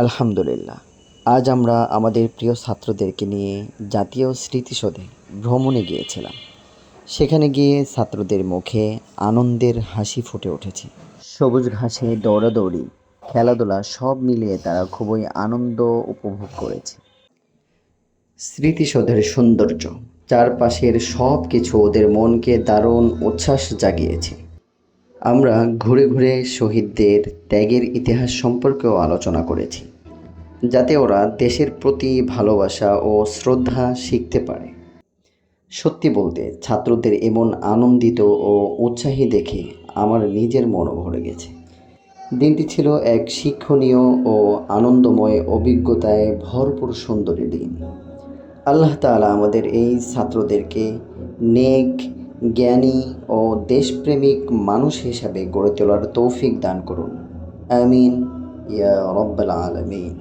আলহামদুলিল্লাহ। আজ আমরা আমাদের প্রিয় ছাত্রদেরকে নিয়ে জাতীয় স্মৃতিসৌধে ভ্রমণে গিয়েছিলাম। সেখানে গিয়ে ছাত্রদের মুখে আনন্দের হাসি ফুটে উঠেছে। সবুজ ঘাসে দৌড়াদৌড়ি, খেলাধুলা সব মিলিয়ে তারা খুবই আনন্দ উপভোগ করেছে। স্মৃতিসৌধের সৌন্দর্য, চারপাশের সব কিছু ওদের মনকে দারুণ উচ্ছ্বাস জাগিয়েছে। আমরা ঘুরে ঘুরে শহীদদের ত্যাগের ইতিহাস সম্পর্কেও আলোচনা করেছি, যাতে ওরা দেশের প্রতি ভালোবাসা ও শ্রদ্ধা শিখতে পারে। সত্যি বলতে ছাত্রদের এমন আনন্দিত ও উৎসাহী দেখে আমার নিজের মনও ভরে গেছে। দিনটি ছিল এক শিক্ষণীয় ও আনন্দময় অভিজ্ঞতায় ভরপুর সুন্দরী দিন। আল্লাহ তাআলা আমাদের এই ছাত্রদেরকে নেক, জ্ঞানী ও দেশপ্রেমিক মানুষ হিসাবে গড়ে তোলার তৌফিক দান করুন। আমিন ইয়া রব্বাল আলামিন।